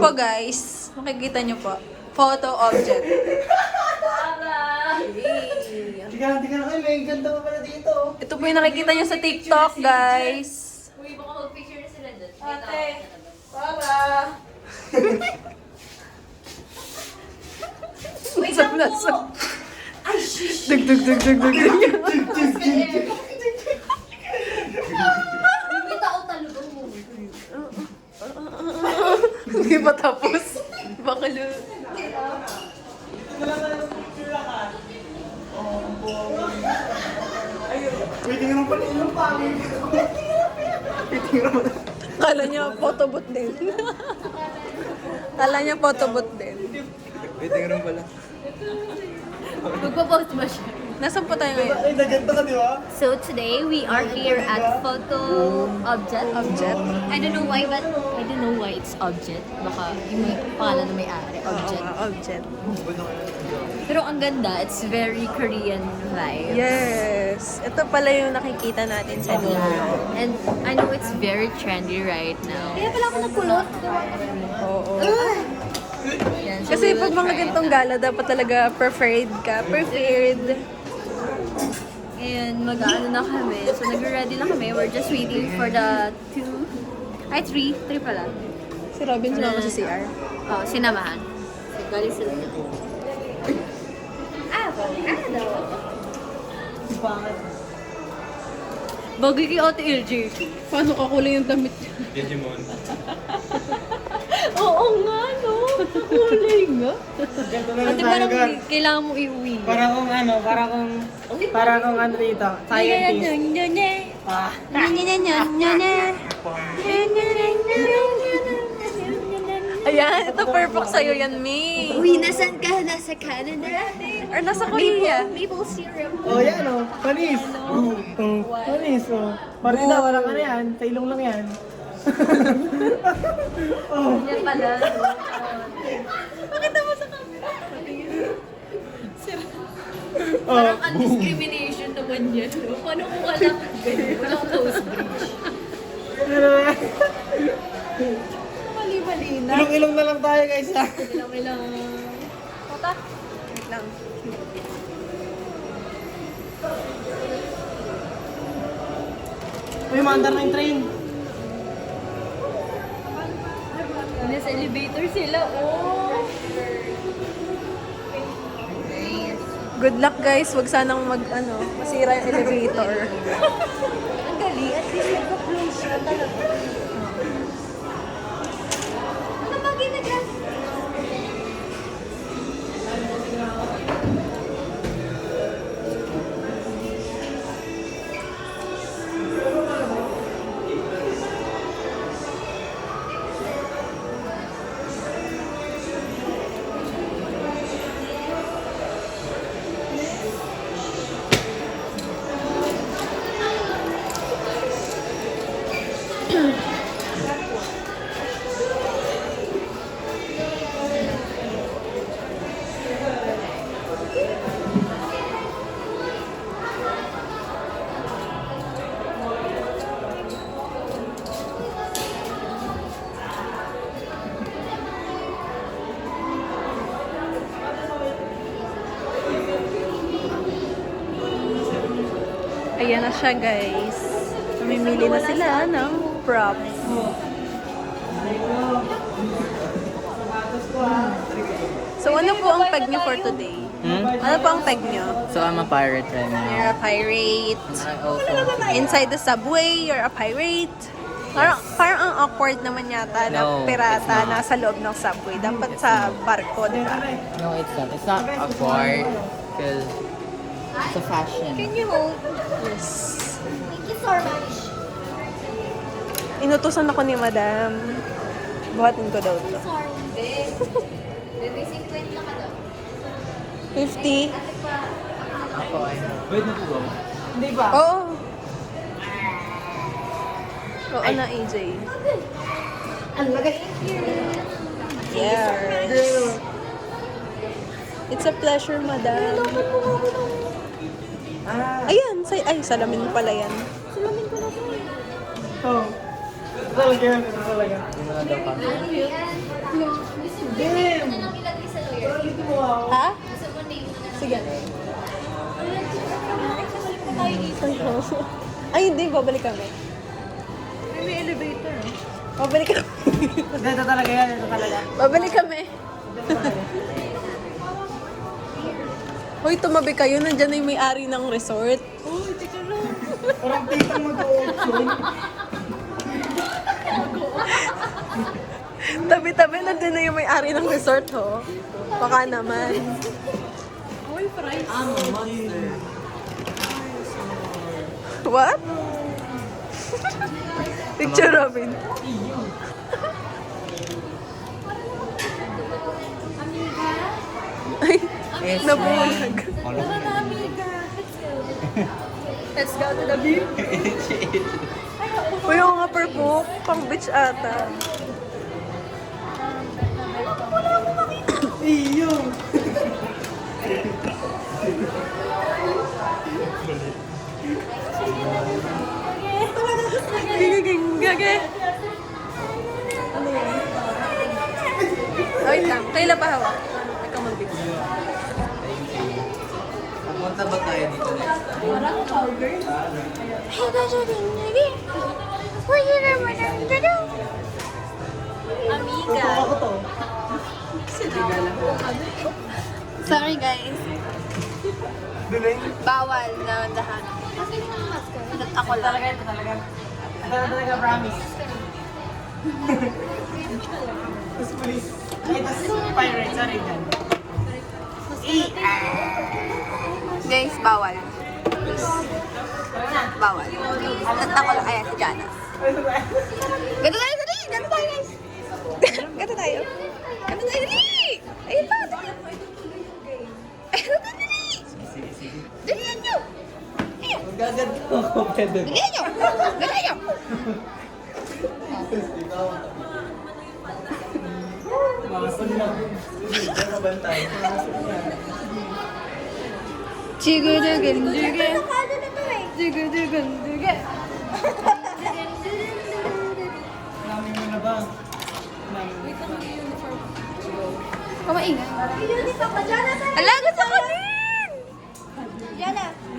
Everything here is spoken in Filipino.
Po guys, makikita nyo po. Photo object. Tika na kayo, may ganda pa pala dito. Ito po yung nakikita nyo sa TikTok, guys. Uy, baka mag-picture na sila dun. Ate, para. Wait lang po! Ay, shish! Dug. May tao talaga mo. Hindi pa tapos. Baka Pwede nga pala ilang pangin. Kala niya photobooth din. Kala niya photobooth din. Pwede nga pala. Magpa-post ba siya? Nasaan po tayo ngayon? Ay, naganda ka, di ba? So today we are here at Photo Object. Object? I don't know why, but I don't know why it's object. Baka yung may pangalan na may-ari, object. Object. Pero ang ganda, it's very Korean vibe. Yes. Ito pala yung nakikita natin sa video. And I know it's very trendy right now. Kaya pala ako nakulot. Oo. Yan, so Kasi we pag will mga try. ganitong gala, dapat talaga preferred ka. Preferred. And mag-ano na kami. So nag-ready na kami. We're just waiting for the 3 pala. Si Robin sumama sa CR. Oh, sinamahan. So galing sila. Bagay kay Ate LJ. Paano kakulay yung damit niya? Digimon. Oo nga, no? Kulay nga. Ganto na Ate, parang kailangan mo iuwi. Para kung ano, para kung ano dito, scientist. Ah. Ayan, ito perfect sa'yo yan, May. Uy, nasan ka? Nasa Canada? Or nasa Korea. Maple syrup. Oh, yan oh. Panis. Panis oh. Marina, walang ano yan. Sa ilong lang yan. Oh. Yan pala. Pakita mo sa camera. Oh. Parang undiscrimination naman yan. No? Paano kung wala ganyan? Walang close bridge. Mali-mali na. Ilong-ilong na lang tayo guys ha. Ilang. Tata. Wait lang. Uy, maandar na yung train. Nasa elevator sila. Oh! Good luck guys, wag sanang masira yung elevator. Ang gali, at least nagpa-close siya talaga. Ano ba ginagamit? Ayan na siya guys. Mamimili na sila ng props. So ano po ang peg niyo for today? Ano po ang peg niyo? So I'm a pirate right now. You're a pirate. I also Inside the subway, you're a pirate. Parang ang awkward naman yata na No, pirata it's not. nasa loob ng subway. Dapat sa barko, di ba? no, it's not. It's not awkward because it's a fashion. Can you hold? Yes. Thank you so much. Inutusan ako ni Madam. Buhatin ko daw to. Sorry. Bebe, 50 ka daw. 50? Ako ay... Wait na po ba? Hindi ba? Oo. Oo na, AJ. Ang lagay. Yes. It's a pleasure, Madam. Ayan, salamin pala yan. Sulamin ko na to. Oh. Ito talaga yan. Ito talaga. Hindi mo na daw kami. Ano yan? babalik kami. May elevator. Babalik kami. Ito talaga yan, ito talaga. Babalik kami. Hoy, tumabi kayo. Nandyan na yung may-ari ng resort. Uy, teka lang. Parang titang mag-auction. Tabi-tabi, nandun na yung may-ari ng resort, ho. Baka naman. Uy, price. What? Picture Robin. Ay, nabulag. Let's go to the beach. Uy, oo nga, Perpuk. Pang beach ata. Iyo! Gage. Ano yan? Wait lang. Kailan pa hawak? Ikaw mag-beach. Pupunta ba tayo dito next time? Amiga. Ako to. Sorry guys. Duling. Bawal na dahan. Ako lang. Ito talaga promise. Tapos police. Ay, tapos pirate. Sorry dyan. Guys, bawal. Bawal. Ako lang. Ayan, si Jana. Ganto tayo, dali! Ganto tayo, guys! Ganto tayo. Ganto tayo, dali! Ayun pa, dali! Ayun pa, dali! Dalihan nyo! Ayun! Ako, pwede. Dalihan nyo! Dalihan nyo! Chigudugundugun. Chigudugundugun. Namin mo na ba? Kumaingay. Ala, gusto